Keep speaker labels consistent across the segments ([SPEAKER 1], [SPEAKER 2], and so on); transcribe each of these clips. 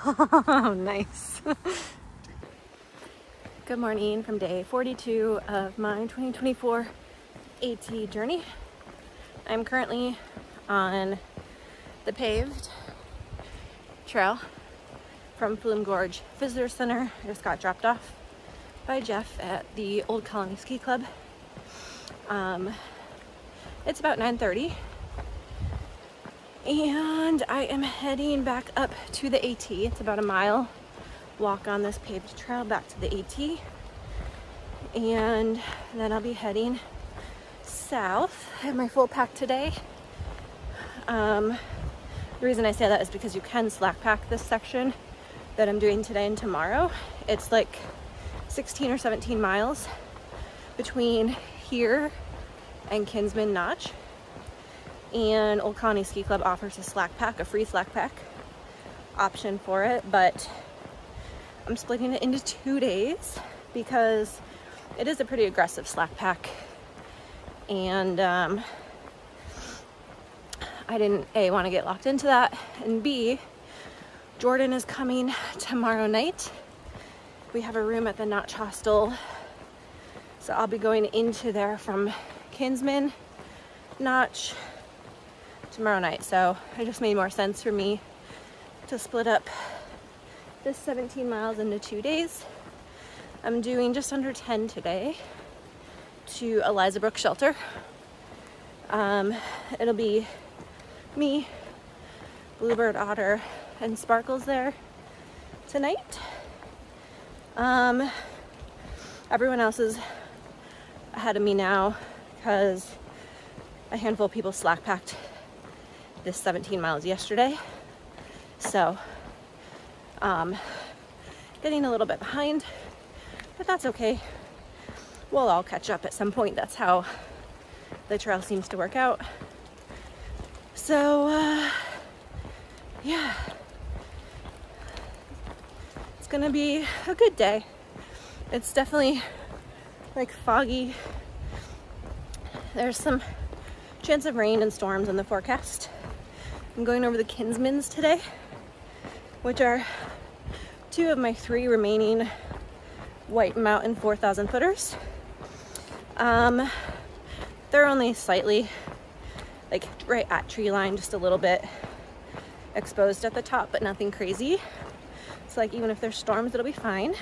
[SPEAKER 1] Oh, nice. Good morning from day 42 of my 2024 AT journey. I'm currently on the paved trail from Flume Gorge Visitor Center. I just got dropped off by Jeff at the Old Colony Ski Club. It's about 9:30 and I am heading back up to the AT. It's about a mile walk on this paved trail back to the AT, and then I'll be heading south. I have my full pack today. The reason I say that is because you can slack pack this section that I'm doing today and tomorrow. It's like 16 or 17 miles between here and Kinsman Notch, and Old Colony Ski Club offers a slack pack, a free slack pack option for it, but I'm splitting it into 2 days because it is a pretty aggressive slack pack, and I didn't want to get locked into that, and B, Jordan is coming tomorrow night. We have a room at the Notch Hostel, so I'll be going into there from Kinsman Notch tomorrow night. So it just made more sense for me to split up this 17 miles into 2 days. I'm doing just under 10 today to Eliza Brook Shelter. It'll be me, Bluebird, Otter, and Sparkles there tonight. Everyone else is ahead of me now because a handful of people slack packed this 17 miles yesterday. So, getting a little bit behind, but that's okay. We'll all catch up at some point. That's how the trail seems to work out. So, yeah, it's gonna be a good day. It's definitely like foggy. There's some chance of rain and storms in the forecast. I'm going over the Kinsmans today, which are 2 of my 3 remaining White Mountain 4,000 footers. They're only slightly, like right at tree line, just a little bit exposed at the top, but nothing crazy. It's like even if there's storms, it'll be fine.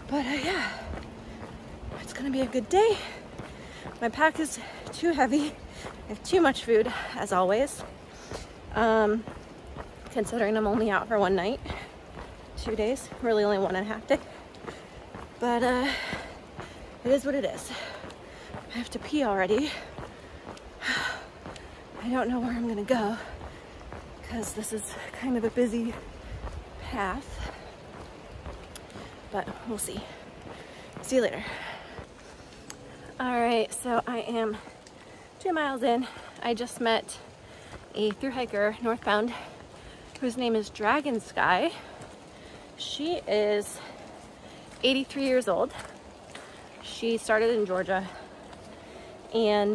[SPEAKER 1] But yeah, it's gonna be a good day. My pack is too heavy. I have too much food, as always. Considering I'm only out for one night, 2 days, really only 1.5 days. But it is what it is. I have to pee already. I don't know where I'm gonna go because this is kind of a busy path, but we'll see. See you later. All right, so I am 2 miles in. I just met a thru hiker northbound whose name is Dragon Sky. She is 83 years old. She started in Georgia, and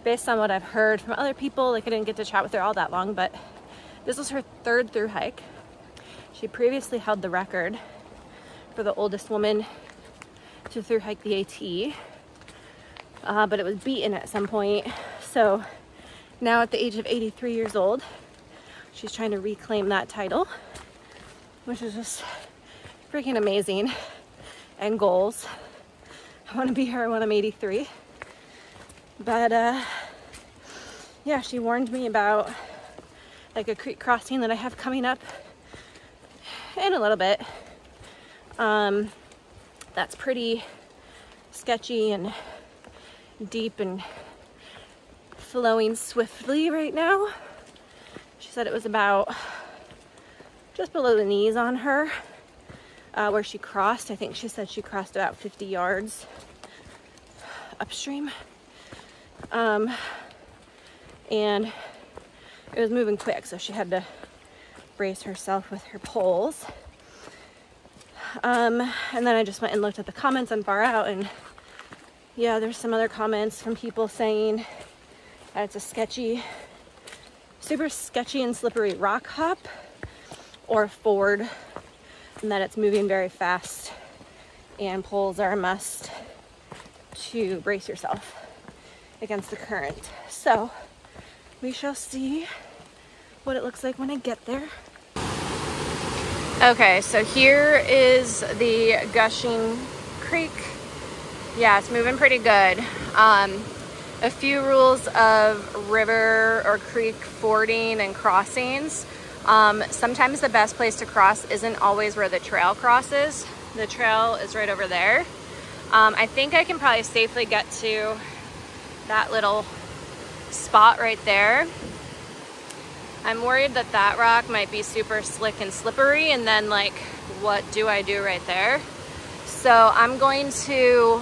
[SPEAKER 1] based on what I've heard from other people, like I didn't get to chat with her all that long, but this was her 3rd thru hike. She previously held the record for the oldest woman to thru hike the AT, but it was beaten at some point. So now at the age of 83 years old, she's trying to reclaim that title, which is just freaking amazing. And goals. I want to be her when I'm 83. But yeah, she warned me about like a creek crossing that I have coming up in a little bit. That's pretty sketchy and deep and flowing swiftly right now. She said it was about just below the knees on her where she crossed. I think she said she crossed about 50 yards upstream. And it was moving quick, so she had to brace herself with her poles. And then I just went and looked at the comments on Far Out, and yeah, there's some other comments from people saying that it's a sketchy, super sketchy and slippery rock hop. or ford, and that it's moving very fast, and poles are a must to brace yourself against the current. So we shall see what it looks like when I get there. Okay, so here is the gushing creek. Yeah, it's moving pretty good. A few rules of river or creek fording and crossings. Sometimes the best place to cross isn't always where the trail crosses. The trail is right over there. I think I can probably safely get to that little spot right there. I'm worried that that rock might be super slick and slippery, and then like, what do I do right there? So I'm going to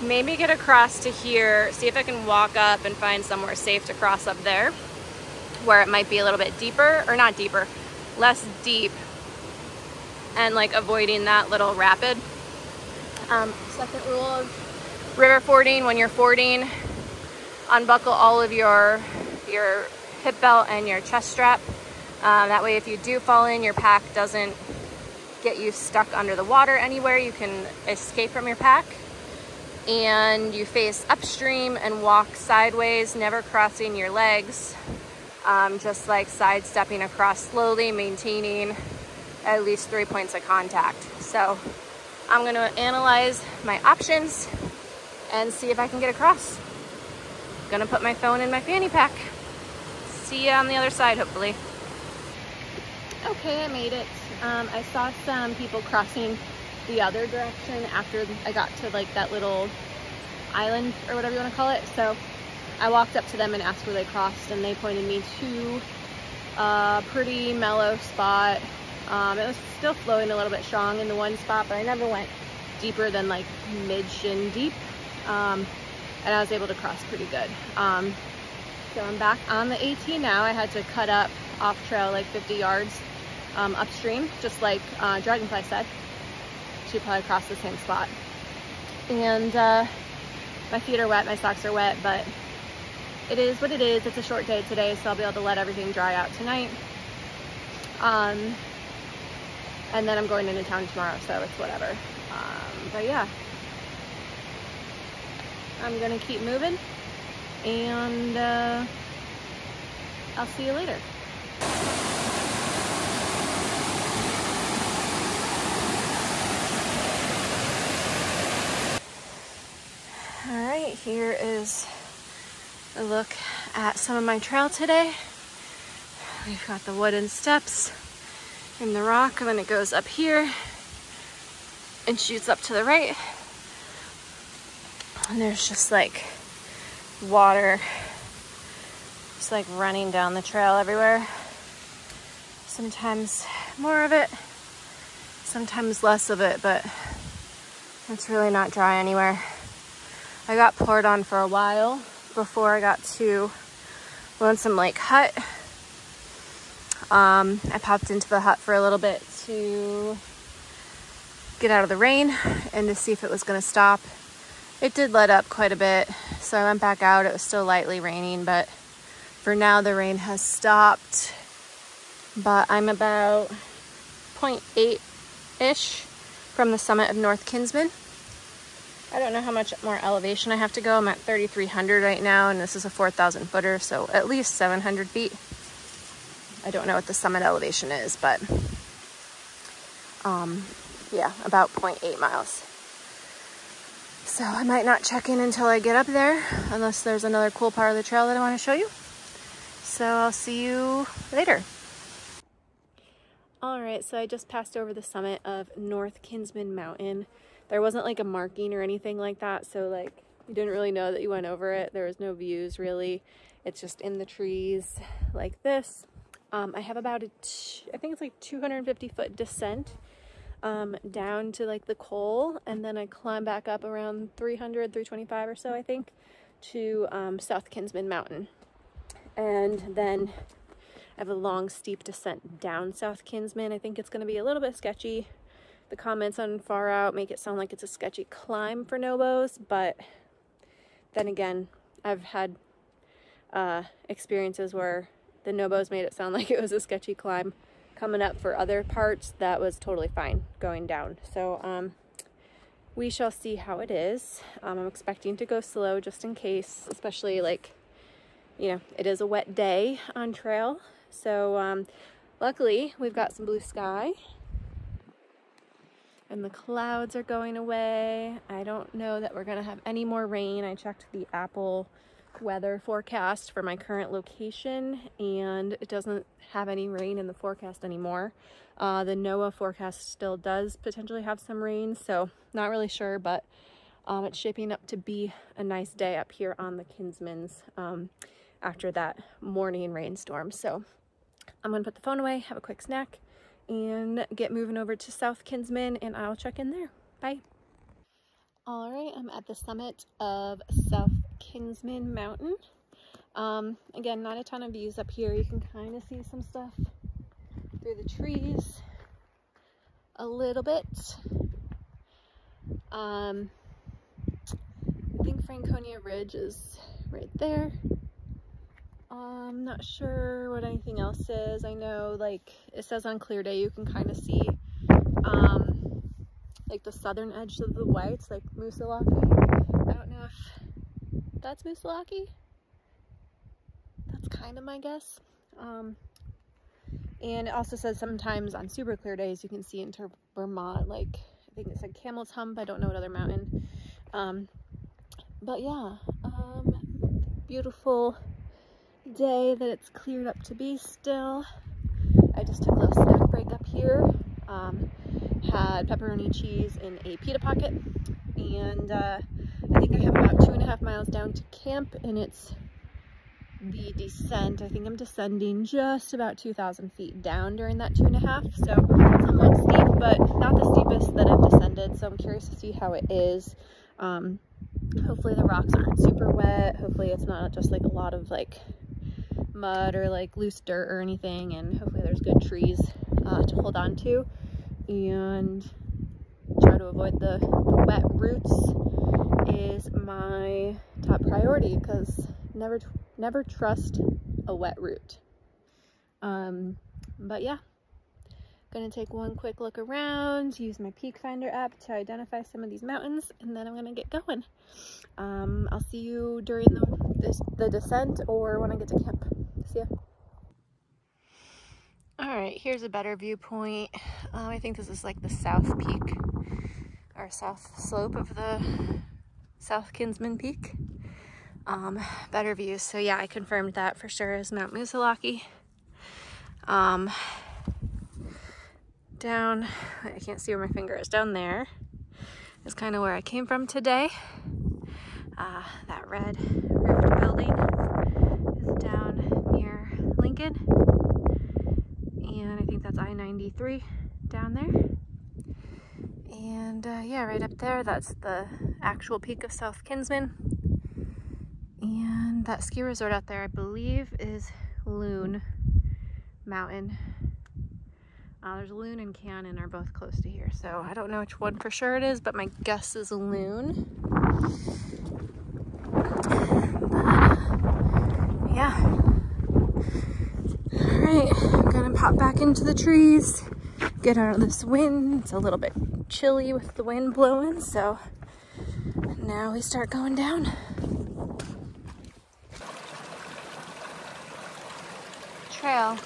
[SPEAKER 1] maybe get across to here, see if I can walk up and find somewhere safe to cross up there, where it might be a little bit deeper, or not deeper, less deep, and like avoiding that little rapid. Second rule of river fording: when you're fording, unbuckle all of your hip belt and your chest strap. That way if you do fall in, your pack doesn't get you stuck under the water anywhere. You can escape from your pack. And you face upstream and walk sideways, never crossing your legs, just like sidestepping across slowly, maintaining at least 3 points of contact. So I'm going to analyze my options and see if I can get across. Gonna put my phone in my fanny pack. See you on the other side, hopefully. Okay, I made it. I saw some people crossing the other direction after I got to like that little island or whatever you want to call it. So I walked up to them and asked where they crossed, and they pointed me to a pretty mellow spot. It was still flowing a little bit strong in the one spot, but I never went deeper than like mid-shin deep. And I was able to cross pretty good. So I'm back on the AT now. I had to cut up off trail like 50 yards upstream, just like Dragonfly said. Should probably cross the same spot. And my feet are wet, my socks are wet, but it is what it is. It's a short day today, so I'll be able to let everything dry out tonight. And then I'm going into town tomorrow, so it's whatever. But yeah, I'm gonna keep moving, and I'll see you later. All right, here is a look at some of my trail today. We've got the wooden steps in the rock, and then it goes up here and shoots up to the right. And there's just like water just like running down the trail everywhere. Sometimes more of it, sometimes less of it, but it's really not dry anywhere. I got poured on for a while before I got to Lonesome Lake Hut. I popped into the hut for a little bit to get out of the rain and to see if it was going to stop. It did let up quite a bit, so I went back out. It was still lightly raining, but for now the rain has stopped. But I'm about 0.8-ish from the summit of North Kinsman. I don't know how much more elevation I have to go. I'm at 3,300 right now, and this is a 4,000 footer, so at least 700 feet. I don't know what the summit elevation is, but yeah, about 0.8 miles. So I might not check in until I get up there, unless there's another cool part of the trail that I want to show you. So I'll see you later. All right, so I just passed over the summit of North Kinsman Mountain. There wasn't like a marking or anything like that, so like you didn't really know that you went over it. There was no views really. It's just in the trees like this. I have about I think it's like 250-foot descent down to like the Col, and then I climb back up around 300, 325 or so, I think, to South Kinsman Mountain. And then I have a long steep descent down South Kinsman. I think it's going to be a little bit sketchy. The comments on Far Out make it sound like it's a sketchy climb for nobos, but then again, I've had experiences where the Nobos made it sound like it was a sketchy climb coming up for other parts, that was totally fine going down. So we shall see how it is. I'm expecting to go slow just in case, especially like, you know, it is a wet day on trail. So luckily we've got some blue sky and the clouds are going away. I don't know that we're gonna have any more rain. I checked the Apple weather forecast for my current location and it doesn't have any rain in the forecast anymore. The NOAA forecast still does potentially have some rain, so not really sure, but it's shaping up to be a nice day up here on the Kinsmans after that morning rainstorm. So I'm gonna put the phone away, have a quick snack, and get moving over to South Kinsman, and I'll check in there. Bye. All right, I'm at the summit of South Kinsman Mountain. Again, not a ton of views up here. You can kind of see some stuff through the trees a little bit. I think Franconia Ridge is right there. I'm not sure what anything else is. I know, like, it says on clear day you can kind of see like the southern edge of the whites, like Moosilauke. I don't know if that's Moosilauke. That's kind of my guess. And it also says sometimes on super clear days you can see into Vermont, like I think it said Camel's Hump. I don't know what other mountain. But yeah, beautiful day that it's cleared up to be still. I just took a little snack break up here. Had pepperoni cheese in a pita pocket, and I think I have about 2.5 miles down to camp, and it's the descent. I think I'm descending just about 2,000 feet down during that 2.5, so somewhat steep, but not the steepest that I've descended, so I'm curious to see how it is. Hopefully the rocks aren't super wet. Hopefully it's not just like a lot of like mud or like loose dirt or anything, and hopefully there's good trees to hold on to and try to avoid the wet roots is my top priority, because never trust a wet root. But yeah, gonna take one quick look around, use my Peak Finder app to identify some of these mountains, and then I'm gonna get going. I'll see you during the descent or when I get to camp. See ya. All right, here's a better viewpoint. I think this is like the south peak or south slope of the South Kinsman Peak. Better views. So yeah, I confirmed that for sure is Mount Moosilauke. Down, I can't see where my finger is, down there is kind of where I came from today. That red roofed building is down near Lincoln, and I think that's I-93 down there. And yeah, right up there, that's the actual peak of South Kinsman. And that ski resort out there, I believe, is Loon Mountain. There's Loon and Cannon are both close to here, so I don't know which one for sure it is, but my guess is Loon. Yeah. Alright, I'm gonna pop back into the trees, get out of this wind. It's a little bit chilly with the wind blowing, so now we start going down. Trail.